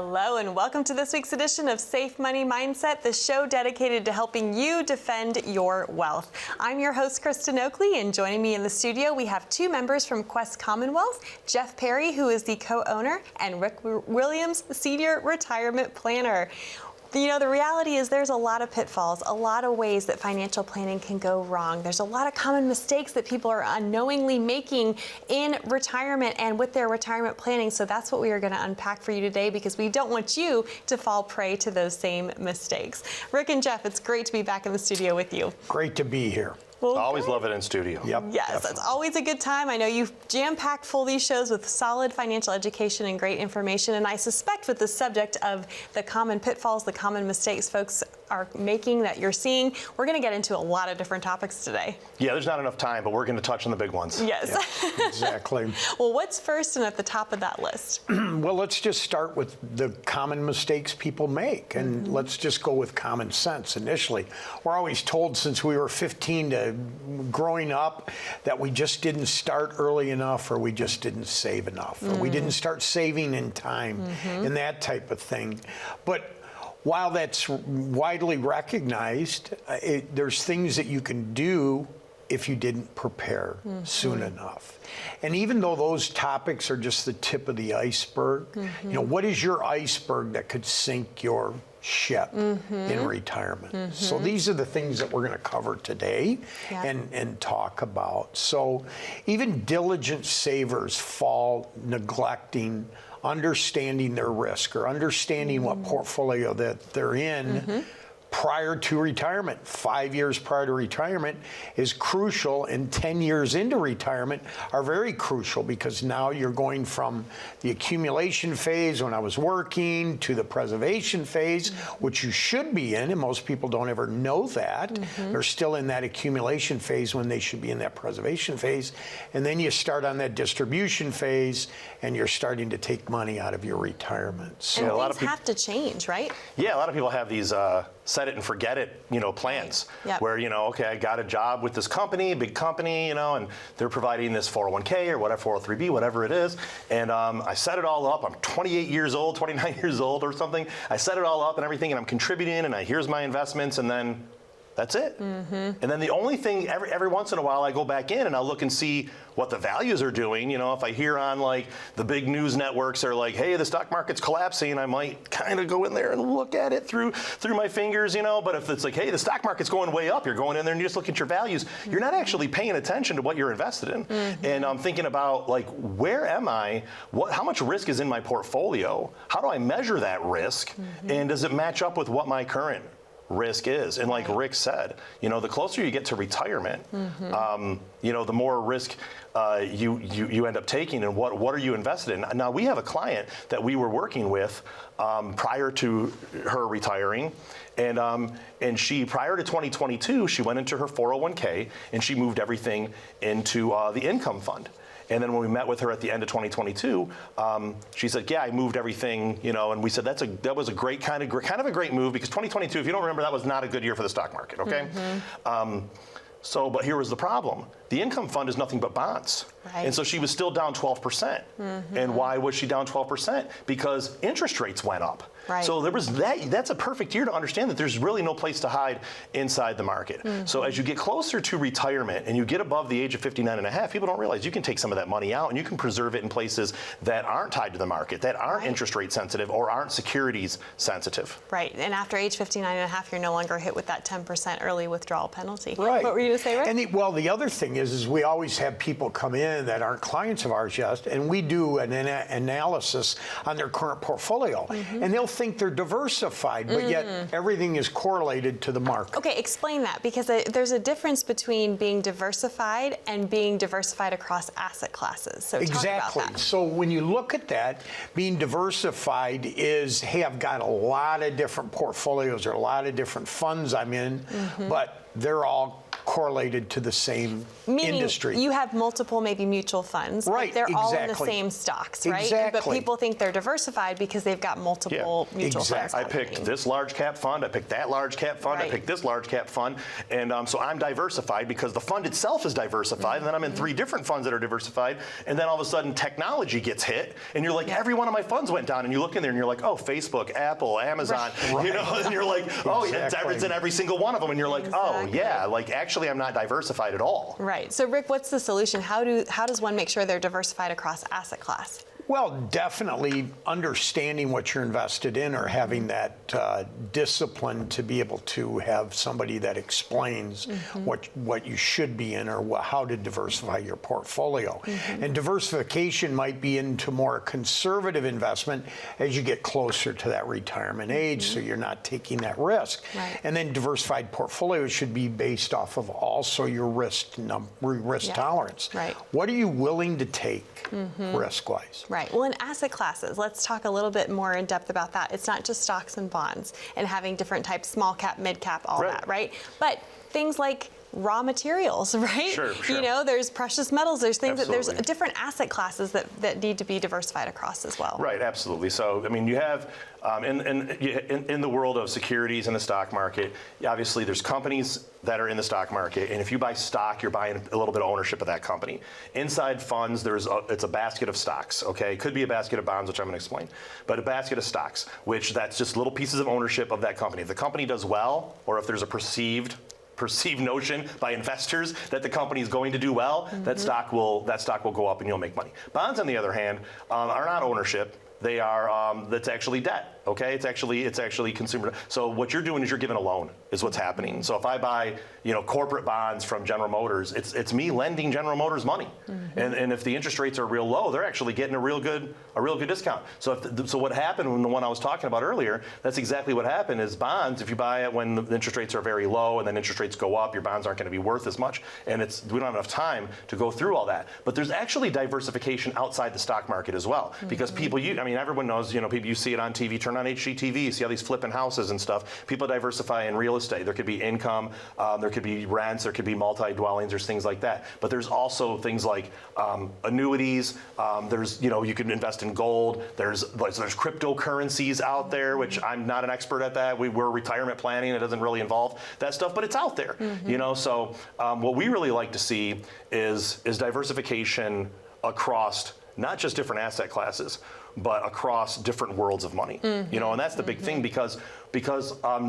Hello and welcome to this week's edition of Safe Money Mindset, the show dedicated to helping you defend your wealth. I'm your host, Kristen Oakley, and joining me in the studio, we have two members from Quest Commonwealth, Jeff Perry, who is the co-owner, and Rick Williams, Senior Retirement Planner. You know, the reality is there's a lot of pitfalls, a lot of ways that financial planning can go wrong. There's a lot of common mistakes that people are unknowingly making in retirement and with their retirement planning. So that's what we are going to unpack for you today, because we don't want you to fall prey to those same mistakes. Rick and Jeff, it's great to be back in the studio with you. Great to be here. Well, always love it in studio. Yep. Yes, definitely. It's always a good time. I know you've jam-packed full these shows with solid financial education and great information. And I suspect with the subject of the common pitfalls, the common mistakes folks are making that you're seeing, we're going to get into a lot of different topics today. Yeah, there's not enough time, but we're going to touch on the big ones. Yes. Yeah, exactly. Well, what's first and at the top of that list? Well, let's just start with the common mistakes people make, and let's just go with common sense initially. We're always told since we were 15 to growing up that we just didn't start early enough, or we just didn't save enough, or we didn't start saving in time, and that type of thing. But while that's widely recognized, there's things that you can do if you didn't prepare soon enough. And even though those topics are just the tip of the iceberg, you know, what is your iceberg that could sink your ship in retirement? So these are the things that we're going to cover today and talk about. So even diligent savers fall neglecting understanding their risk or understanding what portfolio that they're in prior to retirement. 5 years prior to retirement is crucial, and 10 years into retirement are very crucial, because now you're going from the accumulation phase when I was working to the preservation phase, which you should be in, and most people don't ever know that. They're still in that accumulation phase when they should be in that preservation phase. And then you start on that distribution phase, and you're starting to take money out of your retirement. So And a lot of things have to change, right? Yeah, a lot of people have these set it and forget it, you know, plans Yep. where, you know, okay, I got a job with this company, big company, you know, and they're providing this 401k or whatever, 403b, whatever it is. And I set it all up. I'm 28 years old, 29 years old or something. I set it all up and everything, and I'm contributing, and here's my investments, and then that's it. And then the only thing, every once in a while I go back in and I'll look and see what the values are doing. You know, if I hear on like the big news networks are like, hey, the stock market's collapsing, I might kind of go in there and look at it through my fingers, you know. But if it's like, hey, the stock market's going way up, you're going in there and you just look at your values. You're not actually paying attention to what you're invested in. And I'm thinking about, like, where am I? How much risk is in my portfolio? How do I measure that risk? And does it match up with what my current risk is? And like Rick said, you know, the closer you get to retirement, you know, the more risk you end up taking, and what are you invested in? Now, we have a client that we were working with prior to her retiring, and she, prior to 2022, she went into her 401k and she moved everything into the income fund. And then when we met with her at the end of 2022, she said, "Yeah, I moved everything, you know." And we said that was a great kind of a great move, because 2022, if you don't remember, that was not a good year for the stock market. Okay. But here was the problem. The income fund is nothing but bonds. Right. And so she was still down 12%. And why was she down 12%? Because interest rates went up. Right. So there was that's a perfect year to understand that there's really no place to hide inside the market. So as you get closer to retirement and you get above the age of 59 and a half, people don't realize you can take some of that money out and you can preserve it in places that aren't tied to the market, that aren't interest rate sensitive or aren't securities sensitive. Right. And after age 59 and a half, you're no longer hit with that 10% early withdrawal penalty. Right. What were you going to say, Rick? And the other thing is we always have people come in that aren't clients of ours yet, and we do an analysis on their current portfolio, and they'll think they're diversified, but yet everything is correlated to the market. Okay, explain that, because there's a difference between being diversified and being diversified across asset classes. So Exactly. talk about that. So when you look at that, being diversified is, hey, I've got a lot of different portfolios or a lot of different funds I'm in, but they're all correlated to the same Meaning industry. you have multiple maybe mutual funds, but Right, they're all in the exactly. same stocks, right? Exactly. But people think they're diversified because they've got multiple mutual funds. I picked this large cap fund, I picked that large cap fund, Right. I picked this large cap fund, and so I'm diversified because the fund itself is diversified, and then I'm in 3 different funds that are diversified, and then all of a sudden technology gets hit, and you're like, Yeah. every one of my funds went down, and you look in there and you're like, oh, Facebook, Apple, Amazon, you know, and you're like, oh, Exactly. it's in every single one of them, and you're like, oh, Exactly. yeah, like actually I'm not diversified at all. Right. So Rick, what's the solution? How does one make sure they're diversified across asset class? Well, definitely understanding what you're invested in or having that discipline to be able to have somebody that explains what you should be in or how to diversify your portfolio. And diversification might be into more conservative investment as you get closer to that retirement age, so you're not taking that risk. Right. And then diversified portfolios should be based off of also your risk Yeah. tolerance. Right. What are you willing to take risk-wise? Right. Well, in asset classes, let's talk a little bit more in depth about that. It's not just stocks and bonds and having different types, small cap, mid cap, all Right. that, right? But things like raw materials, right? Sure. You know, there's precious metals, there's things that there's Absolutely. different asset classes that need to be diversified across as well. Right, absolutely. So, I mean, you have in the world of securities in the stock market, obviously there's companies that are in the stock market, and if you buy stock, you're buying a little bit of ownership of that company. Inside funds, it's a basket of stocks. Okay, it could be a basket of bonds, which I'm going to explain, but a basket of stocks, which that's just little pieces of ownership of that company. If the company does well, or if there's a perceived notion by investors that the company is going to do well, that stock will go up and you'll make money. Bonds, on the other hand, are not ownership. They are that's actually debt. Okay, it's actually consumer. So what you're doing is you're giving a loan, is what's happening. So if I buy corporate bonds from General Motors, it's me lending General Motors money, and if the interest rates are real low, they're actually getting a real good discount. So what happened when the one I was talking about earlier, that's exactly what happened. Is bonds, if you buy it when the interest rates are very low and then interest rates go up, your bonds aren't going to be worth as much, and we don't have enough time to go through all that. But there's actually diversification outside the stock market as well, because everyone knows, people, you see it on TV. Turn on HGTV, you see all these flipping houses and stuff. People diversify in real estate. There could be income, there could be rents, there could be multi-dwellings, there's things like that. But there's also things like annuities. There's, you can invest in gold. There's cryptocurrencies out there, which I'm not an expert at that. We're retirement planning. It doesn't really involve that stuff, but it's out there. So what we really like to see is diversification across not just different asset classes, but across different worlds of money. And that's the big thing, because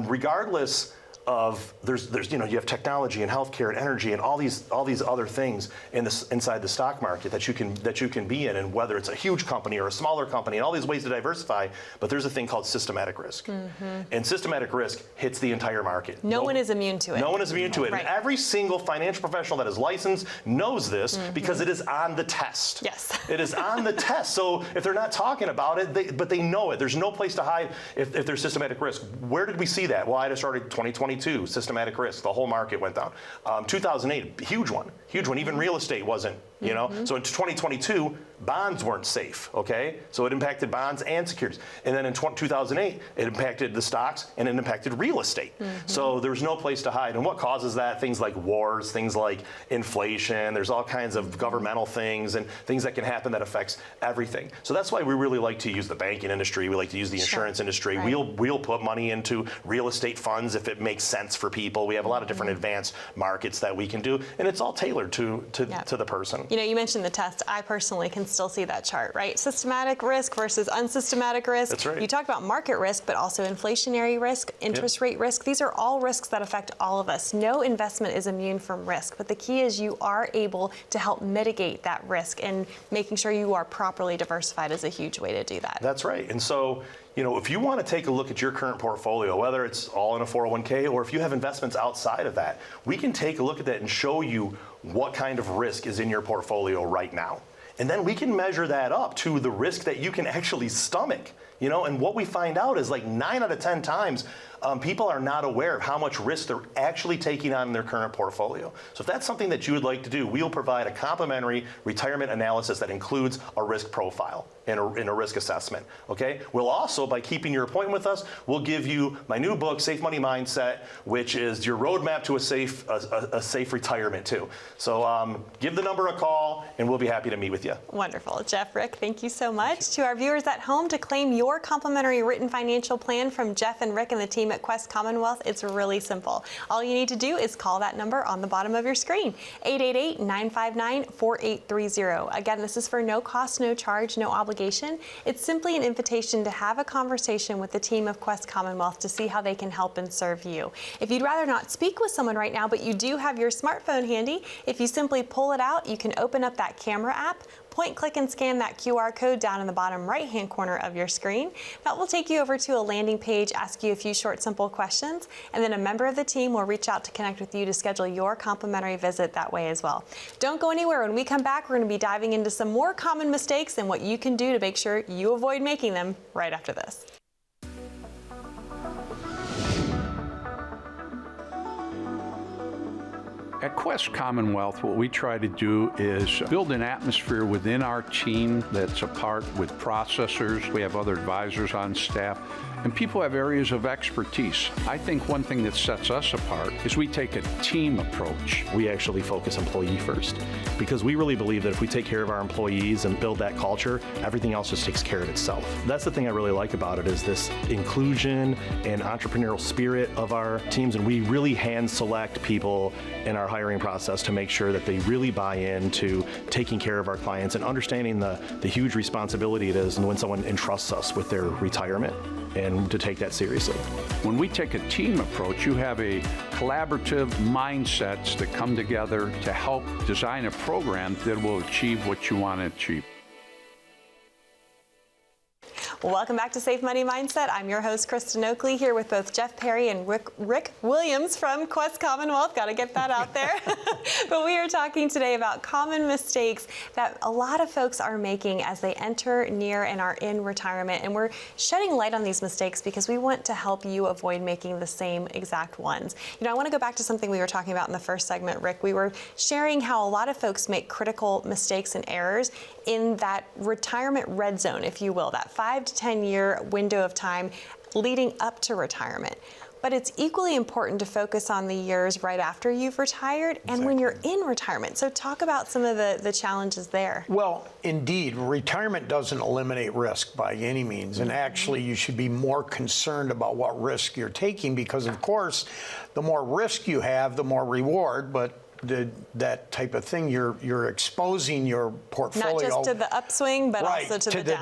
regardless of you have technology and healthcare and energy and all these other things inside the stock market that you can be in, and whether it's a huge company or a smaller company, and all these ways to diversify. But there's a thing called systematic risk, and systematic risk hits the entire market. No one is immune to it. No one is immune to it, Right. and every single financial professional that is licensed knows this, because it is on the test. Yes. It is on the test. So if they're not talking about it, but they know it. There's no place to hide if there's systematic risk. Where did we see that? Well, I just started 2022, systematic risk. The whole market went down. 2008, huge one. Even real estate wasn't, So in 2022, bonds weren't safe, okay? So it impacted bonds and securities. And then in 2008, it impacted the stocks and it impacted real estate. So there's no place to hide. And what causes that? Things like wars, things like inflation. There's all kinds of governmental things and things that can happen that affects everything. So that's why we really like to use the banking industry. We like to use the insurance industry. Right. We'll put money into real estate funds if it makes sense for people. We have a lot of different advanced markets that we can do, and it's all tailored to the person. You mentioned the test. I personally can still see that chart, right? Systematic risk versus unsystematic risk. That's right. You talked about market risk, but also inflationary risk, interest rate risk. These are all risks that affect all of us. No investment is immune from risk, but the key is you are able to help mitigate that risk, and making sure you are properly diversified is a huge way to do that. That's right. And so, if you want to take a look at your current portfolio, whether it's all in a 401k or if you have investments outside of that, we can take a look at that and show you what kind of risk is in your portfolio right now. And then we can measure that up to the risk that you can actually stomach. And what we find out is like 9 out of 10 times, people are not aware of how much risk they're actually taking on in their current portfolio. So if that's something that you would like to do, we'll provide a complimentary retirement analysis that includes a risk profile and a risk assessment, okay? We'll also, by keeping your appointment with us, we'll give you my new book, Safe Money Mindset, which is your roadmap to a safe retirement too. So give the number a call and we'll be happy to meet with you. Wonderful. Jeff, Rick, thank you so much. To our viewers at home, to claim your complimentary written financial plan from Jeff and Rick and the team at Quest Commonwealth, it's really simple. All you need to do is call that number on the bottom of your screen, 888-959-4830. Again, this is for no cost, no charge, no obligation. It's simply an invitation to have a conversation with the team of Quest Commonwealth to see how they can help and serve you. If you'd rather not speak with someone right now, but you do have your smartphone handy, if you simply pull it out, you can open up that camera app, point, click, and scan that QR code down in the bottom right-hand corner of your screen. That will take you over to a landing page, ask you a few short, simple questions, and then a member of the team will reach out to connect with you to schedule your complimentary visit that way as well. Don't go anywhere. When we come back, we're going to be diving into some more common mistakes and what you can do to make sure you avoid making them right after this. At Quest Commonwealth, what we try to do is build an atmosphere within our team that's a part with processors. We have other advisors on staff, and people have areas of expertise. I think one thing that sets us apart is we take a team approach. We actually focus employee first because we really believe that if we take care of our employees and build that culture, everything else just takes care of itself. That's the thing I really like about it is this inclusion and entrepreneurial spirit of our teams, and we really hand select people in our hiring process to make sure that they really buy into taking care of our clients and understanding the huge responsibility it is and when someone entrusts us with their retirement and to take that seriously. When we take a team approach, you have a collaborative mindsets that come together to help design a program that will achieve what you want to achieve. Well, welcome back to Safe Money Mindset. I'm your host, Kristen Oakley, here with both Jeff Perry and Rick Williams from Quest Commonwealth. Got to get that out there. But we are talking today about common mistakes that a lot of folks are making as they enter, near, and are in retirement. And we're shedding light on these mistakes because we want to help you avoid making the same exact ones. I want to go back to something we were talking about in the first segment, Rick. We were sharing how a lot of folks make critical mistakes and errors in that retirement red zone, if you will, that 5 to 10 year window of time leading up to retirement. But it's equally important to focus on the years right after you've retired and when you're in retirement. So talk about some of the challenges there. Well, indeed, retirement doesn't eliminate risk by any means. And actually, you should be more concerned about what risk you're taking because, of course, the more risk you have, the more reward. But that type of thing, you're exposing your portfolio. Not just to the upswing, but right, also to the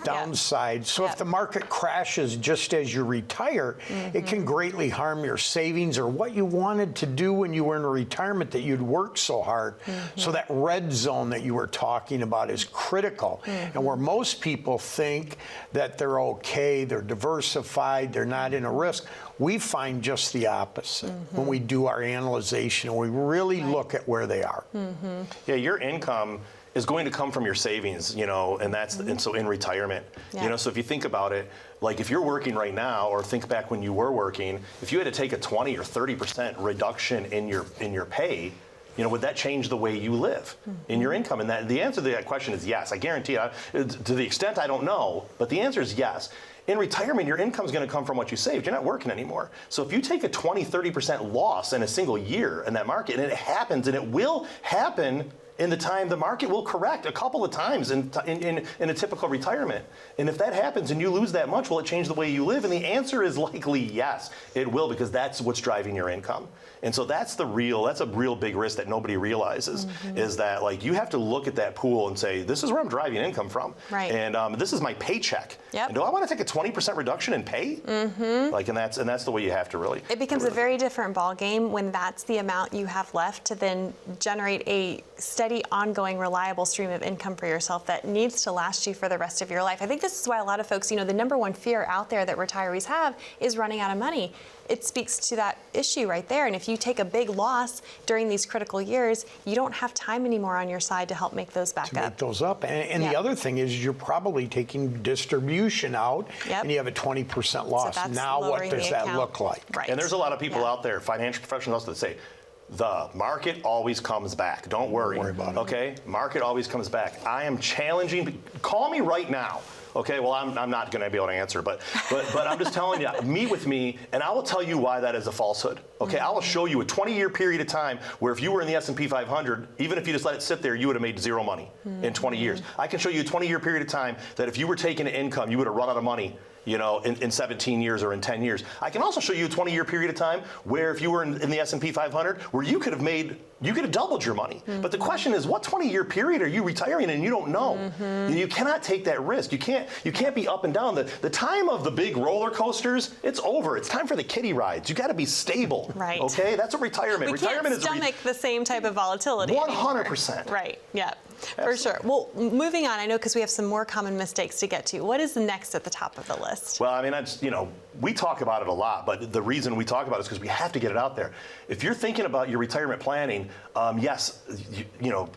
downside. So if the market crashes just as you retire, it can greatly harm your savings or what you wanted to do when you were in retirement that you'd worked so hard. So that red zone that you were talking about is critical. And where most people think that they're okay, they're diversified, they're not in a risk, we find just the opposite when we do our analyzation and we really look at where they are. Yeah, your income is going to come from your savings, and that's and so in retirement, so if you think about it, like if you're working right now, or think back when you were working, if you had to take a 20 or 30% reduction in your pay, would that change the way you live in your income? And the answer to that question is yes. I guarantee you. To the extent I don't know, but the answer is yes. In retirement, your income is going to come from what you saved. You're not working anymore. So if you take a 20, 30% loss in a single year in that market, and it happens, and it will happen in the time the market will correct a couple of times in a typical retirement. And if that happens and you lose that much, will it change the way you live? And the answer is likely yes, it will, because that's what's driving your income. And so that's a real big risk that nobody realizes, is that like you have to look at that pool and say, this is where I'm driving income from. Right. And this is my paycheck. Yep. And do I want to take a 20% reduction in pay? Like, and that's the way you have to really. It becomes a very different ball game when that's the amount you have left to then generate a steady, ongoing, reliable stream of income for yourself that needs to last you for the rest of your life. I think this is why a lot of folks, the number one fear out there that retirees have is running out of money. It speaks to that issue right there. And if you take a big loss during these critical years, you don't have time anymore on your side to help make those back up. Make those up. And the other thing is you're probably taking distributions contribution out, Yep. and you have a 20% loss. that's Now what lowering the does that account. look like? Right. And there's a lot of people Yeah. out there, financial professionals, that say, the market always comes back. Don't worry. about it. Okay? Market always comes back. I am challenging. Call me right now. Okay, well, I'm not going to be able to answer, but I'm just telling you, meet with me, and I will tell you why that is a falsehood. Okay, I will show you a 20-year period of time where if you were in the S&P 500, even if you just let it sit there, you would have made zero money in 20 years. I can show you a 20-year period of time that if you were taking an income, you would have run out of money, you know, in 17 years or in 10 years. I can also show you a 20-year period of time where if you were in the S&P 500, where you could have doubled your money. But the question is, what 20-year period are you retiring and you don't know? You cannot take that risk. You can't be up and down. The time of the big roller coasters, it's over. It's time for the kiddie rides. You got to be stable. Right. Okay, that's what retirement. We Retirement can't stomach the same type of volatility. 100%. Right. Yeah. For sure. Well, moving on, I know because we have some more common mistakes to get to. What is next at the top of the list? Well, I mean, we talk about it a lot, but the reason we talk about it is because we have to get it out there. If you're thinking about your retirement planning, yes,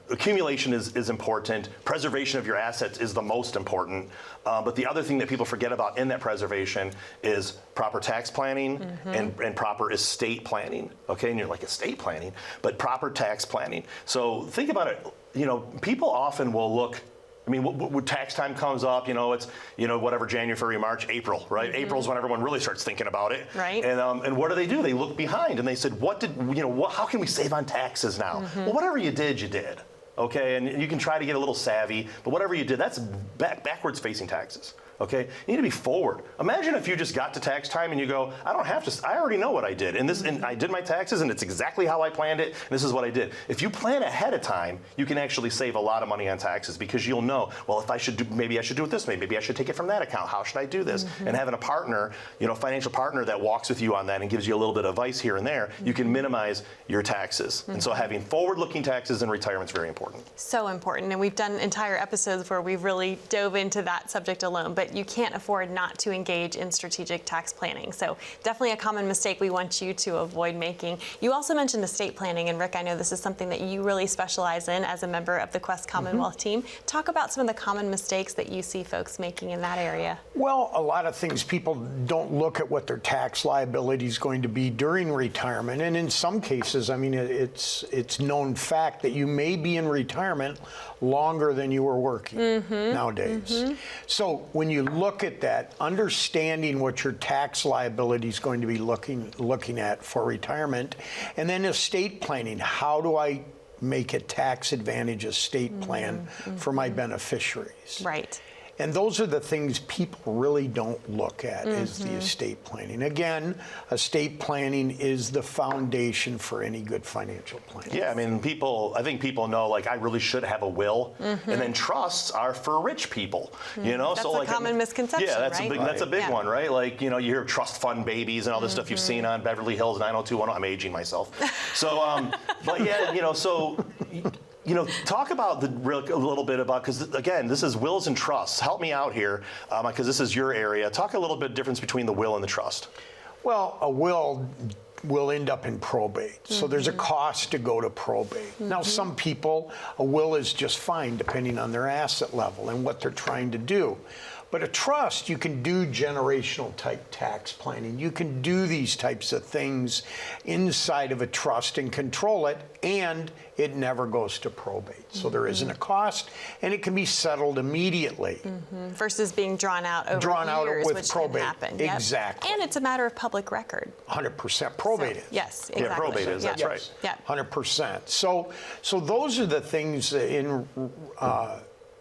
accumulation is important. Preservation of your assets is the most important. But the other thing that people forget about in that preservation is proper tax planning and proper estate planning. Okay, and you're like, estate planning, but proper tax planning. So think about it. People often will look. I mean, when tax time comes up, it's, whatever, January, February, March, April, right? April's when everyone really starts thinking about it. Right. And what do? They look behind and they said, how can we save on taxes now? Well, whatever you did, you did. Okay, and you can try to get a little savvy, but whatever you did, that's backwards facing taxes. Okay, you need to be forward. Imagine if you just got to tax time and you go, I don't have to. I already know what I did, and I did my taxes, and it's exactly how I planned it. And this is what I did. If you plan ahead of time, you can actually save a lot of money on taxes because you'll know. Well, if I should do, maybe I should do it this way. Maybe I should take it from that account. How should I do this? And having a partner, financial partner that walks with you on that and gives you a little bit of advice here and there, you can minimize your taxes. And so having forward-looking taxes in retirement is very important. So important, and we've done entire episodes where we've really dove into that subject alone, but you can't afford not to engage in strategic tax planning. So definitely a common mistake we want you to avoid making. You also mentioned estate planning, and Rick, I know this is something that you really specialize in as a member of the Quest Commonwealth team. Talk about some of the common mistakes that you see folks making in that area. Well, a lot of things, people don't look at what their tax liability is going to be during retirement. And in some cases, I mean, it's known fact that you may be in retirement longer than you were working nowadays. So when you look at that, understanding what your tax liability is going to be looking at for retirement, and then estate planning, how do I make a tax advantage estate plan for my beneficiaries? Right. And those are the things people really don't look at is the estate planning. Again, estate planning is the foundation for any good financial plan. Yeah, I mean, I think people know, like, I really should have a will, and then trusts are for rich people, That's so a like common misconception, Yeah, that's right? that's a big Yeah. one, right? Like, you hear trust fund babies and all this stuff you've seen on Beverly Hills 90210. I'm aging myself. So, but yeah, so. Talk about a little bit about, because again, this is wills and trusts. Help me out here, because this is your area. Talk a little bit difference between the will and the trust. Well, a will end up in probate. So there's a cost to go to probate. Now, some people, a will is just fine depending on their asset level and what they're trying to do. But a trust, you can do generational type tax planning. You can do these types of things inside of a trust and control it, and it never goes to probate. So there isn't a cost, and it can be settled immediately. Versus being drawn out over years, with which probate. can happen. Yep. Exactly. And it's a matter of public record. 100% probate is. Yes, exactly. Yeah, probate is, that's right. Yeah. 100%. So those are the things in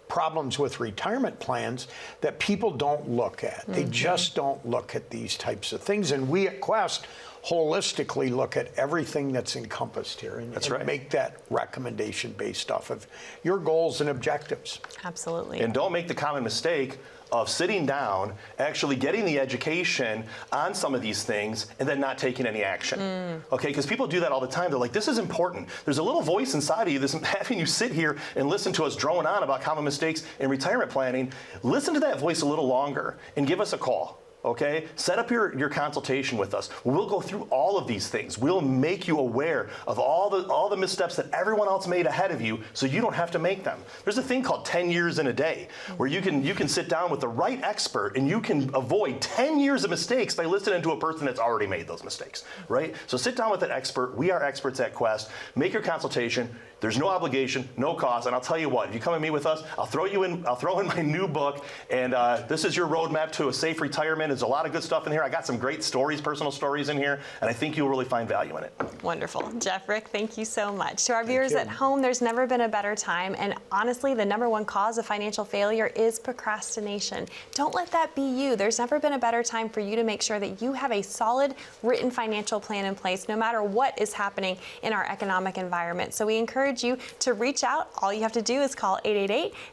problems with retirement plans that people don't look at. They just don't look at these types of things. And we at Quest holistically look at everything that's encompassed here and make that recommendation based off of your goals and objectives. Absolutely. And don't make the common mistake of sitting down, actually getting the education on some of these things, and then not taking any action. Okay, because people do that all the time. They're like, this is important. There's a little voice inside of you that's having you sit here and listen to us drone on about common mistakes in retirement planning. Listen to that voice a little longer and give us a call. okay? Set up your consultation with us. We'll go through all of these things. We'll make you aware of all the missteps that everyone else made ahead of you, so you don't have to make them. There's a thing called 10 years in a day, where you can sit down with the right expert and you can avoid 10 years of mistakes by listening to a person that's already made those mistakes, right? So sit down with an expert. We are experts at Quest. Make your consultation. There's no obligation, no cost, and I'll tell you what, if you come and meet with us, I'll throw in my new book, and this is your roadmap to a safe retirement. There's a lot of good stuff in here. I got some great stories, personal stories in here, and I think you'll really find value in it. Wonderful. Jeff, Rick, thank you so much. To our viewers at home, there's never been a better time, and honestly, the number one cause of financial failure is procrastination. Don't let that be you. There's never been a better time for you to make sure that you have a solid written financial plan in place, no matter what is happening in our economic environment. So we encourage you to reach out. All you have to do is call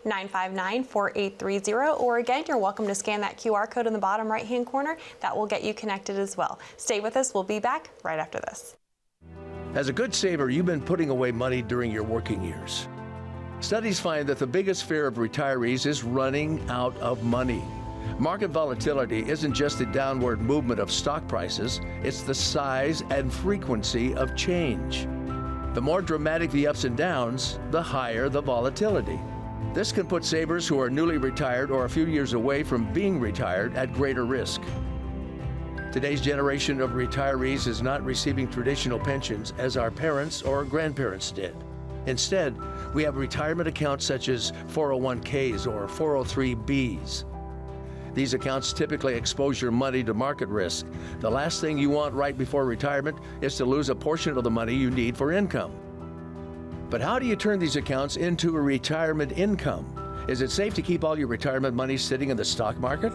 888-959-4830, or again, you're welcome to scan that QR code in the bottom right-hand corner. That will get you connected as well. Stay with us. We'll be back right after this. As a good saver, you've been putting away money during your working years. Studies find that the biggest fear of retirees is running out of money. Market volatility isn't just the downward movement of stock prices, it's the size and frequency of change. The more dramatic the ups and downs, the higher the volatility. This can put savers who are newly retired or a few years away from being retired at greater risk. Today's generation of retirees is not receiving traditional pensions as our parents or grandparents did. Instead, we have retirement accounts such as 401ks or 403bs. These accounts typically expose your money to market risk. The last thing you want right before retirement is to lose a portion of the money you need for income. But how do you turn these accounts into a retirement income? Is it safe to keep all your retirement money sitting in the stock market?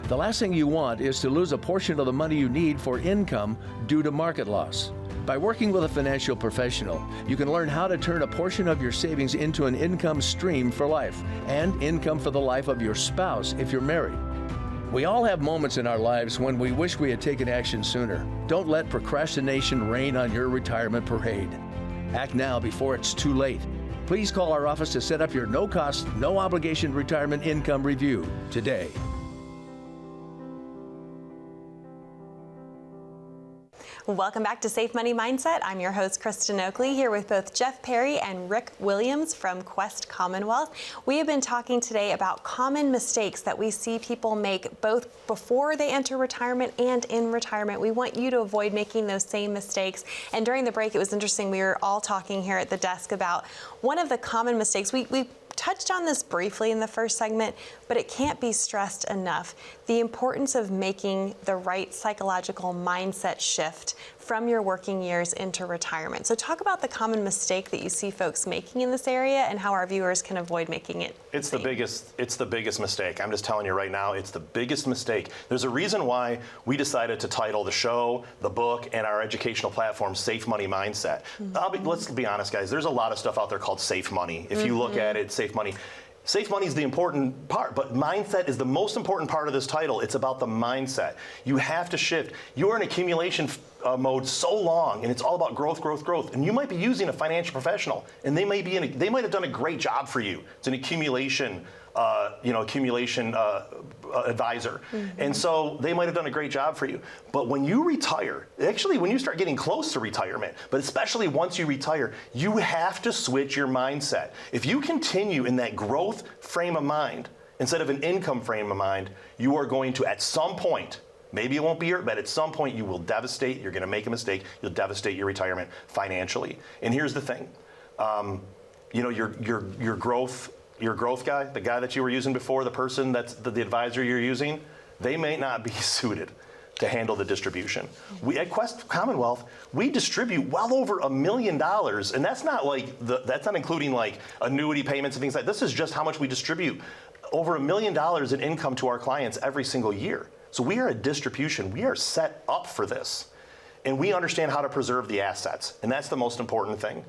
The last thing you want is to lose a portion of the money you need for income due to market loss. By working with a financial professional, you can learn how to turn a portion of your savings into an income stream for life, and income for the life of your spouse if you're married. We all have moments in our lives when we wish we had taken action sooner. Don't let procrastination reign on your retirement parade. Act now before it's too late. Please call our office to set up your no-cost, no-obligation retirement income review today. Welcome back to Safe Money Mindset. I'm your host, Kristen Oakley, here with both Jeff Perry and Rick Williams from Quest Commonwealth. We have been talking today about common mistakes that we see people make both before they enter retirement and in retirement. We want you to avoid making those same mistakes. And during the break, it was interesting. We were all talking here at the desk about one of the common mistakes. We touched on this briefly in the first segment, but it can't be stressed enough. The importance of making the right psychological mindset shift from your working years into retirement. So talk about the common mistake that you see folks making in this area and how our viewers can avoid making it. It's the biggest mistake. I'm just telling you right now, it's the biggest mistake. There's a reason why we decided to title the show, the book, and our educational platform Safe Money Mindset. Let's be honest, guys, there's a lot of stuff out there called safe money. If you look at it, safe money. Safe money is the important part, but mindset is the most important part of this title. It's about the mindset. You have to shift. You're in accumulation mode so long, and it's all about growth, growth, growth. And you might be using a financial professional, and they might have done a great job for you. It's an accumulation advisor. And so they might have done a great job for you. But when you retire, actually when you start getting close to retirement, but especially once you retire, you have to switch your mindset. If you continue in that growth frame of mind instead of an income frame of mind, you are going to, at some point, maybe it won't be here, but at some point you will devastate, you're going to make a mistake, you'll devastate your retirement financially. And here's the thing, your growth guy, the guy that you were using before, the person that's the advisor you're using, they may not be suited to handle the distribution. We at Quest Commonwealth, we distribute well over $1 million, and that's not that's not including like annuity payments and things like that. This is just how much we distribute. Over $1 million in income to our clients every single year. So we are a distribution. We are set up for this, and we understand how to preserve the assets, and that's the most important thing.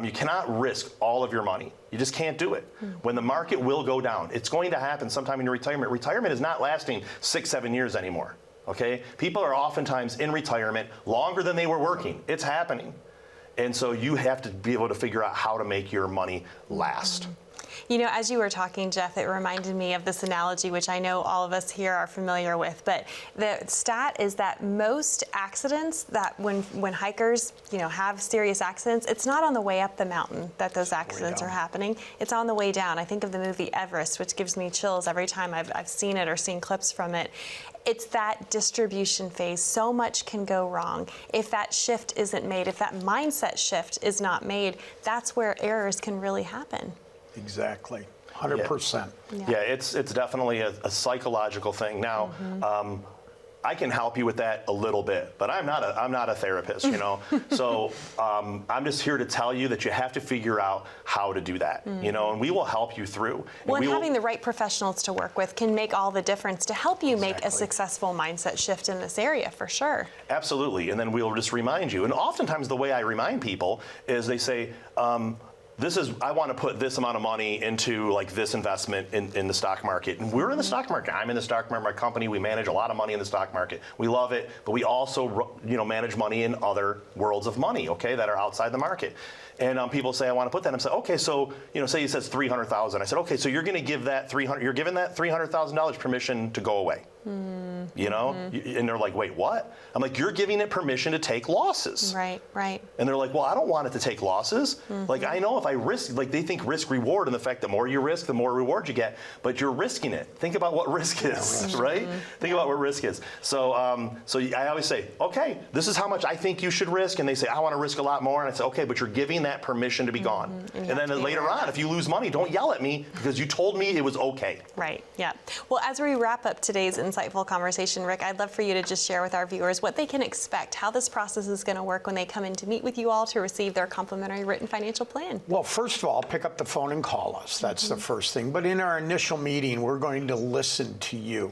You cannot risk all of your money. You just can't do it. When the market will go down, it's going to happen sometime in your retirement. Retirement is not lasting 6-7 years anymore, okay? People are oftentimes in retirement longer than they were working. It's happening. And so you have to be able to figure out how to make your money last. You know, as you were talking, Jeff, it reminded me of this analogy, which I know all of us here are familiar with, but the stat is that most accidents that when hikers, have serious accidents, it's not on the way up the mountain that those accidents are happening. It's on the way down. I think of the movie Everest, which gives me chills every time I've seen it or seen clips from it. It's that distribution phase. So much can go wrong. If that shift isn't made, if that mindset shift is not made, that's where errors can really happen. Exactly. 100%. Yeah, it's definitely a psychological thing. Now, I can help you with that a little bit, but I'm not a therapist, So I'm just here to tell you that you have to figure out how to do that, and we will help you through. Well, and having the right professionals to work with can make all the difference to help you make a successful mindset shift in this area, for sure. Absolutely, and then we'll just remind you. And oftentimes the way I remind people is they say, I want to put this amount of money into like this investment in the stock market. And we're in the stock market. I'm in the stock market. My company, we manage a lot of money in the stock market. We love it, but we also, manage money in other worlds of money, okay, that are outside the market. And people say, I want to put that. I'm saying, okay, so, say he says 300,000. I said, okay, so you're going to give that you're giving that $300,000 permission to go away. And they're like, wait, what? I'm like, you're giving it permission to take losses. Right. And they're like, well, I don't want it to take losses. Like, I know if I risk, like they think risk reward and the fact the more you risk, the more reward you get, but you're risking it. Think about what risk is, right? Think about what risk is. So I always say, okay, this is how much I think you should risk. And they say, I want to risk a lot more. And I say, okay, but you're giving that permission to be gone. And then later on, if you lose money, don't yell at me because you told me it was okay. Right, yeah. Well, as we wrap up today's insightful conversation, Rick, I'd love for you to just share with our viewers what they can expect, how this process is going to work when they come in to meet with you all to receive their complimentary written financial plan. Well, first of all, pick up the phone and call us. That's the first thing. But in our initial meeting, we're going to listen to you.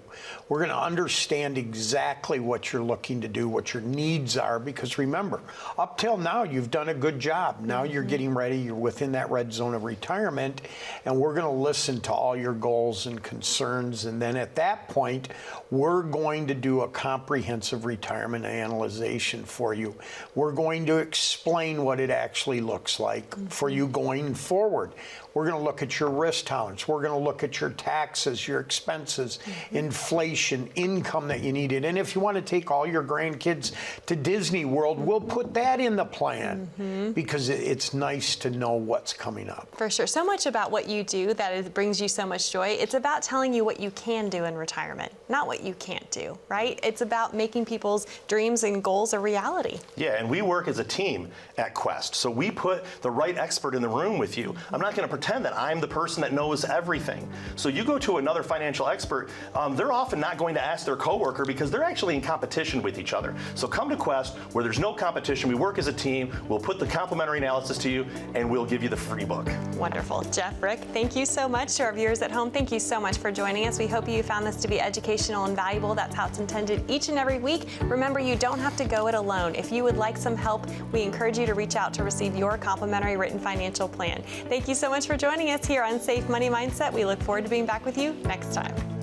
We're going to understand exactly what you're looking to do, what your needs are, because remember, up till now, you've done a good job. Now you're getting ready. You're within that red zone of retirement, and we're going to listen to all your goals and concerns. And then at that point, we're going to do a comprehensive retirement analyzation for you. We're going to explain what it actually looks like for you going forward. We're going to look at your risk tolerance. We're going to look at your taxes, your expenses, inflation, income that you needed. And if you want to take all your grandkids to Disney World, we'll put that in the plan because it's nice to know what's coming up. For sure. So much about what you do that brings you so much joy. It's about telling you what you can do in retirement, not what you can't do, right? It's about making people's dreams and goals a reality. Yeah, and we work as a team at Quest. So we put the right expert in the room with you. I'm not going to pretend that I'm the person that knows everything. So you go to another financial expert, they're often not going to ask their coworker because they're actually in competition with each other. So come to Quest where there's no competition. We work as a team. We'll put the complimentary analysis to you and we'll give you the free book. Wonderful. Jeff, Rick, thank you so much. To our viewers at home, thank you so much for joining us. We hope you found this to be educational and valuable. That's how it's intended each and every week. Remember, you don't have to go it alone. If you would like some help, we encourage you to reach out to receive your complimentary written financial plan. Thank you so much for joining us here on Safe Money Mindset. We look forward to being back with you next time.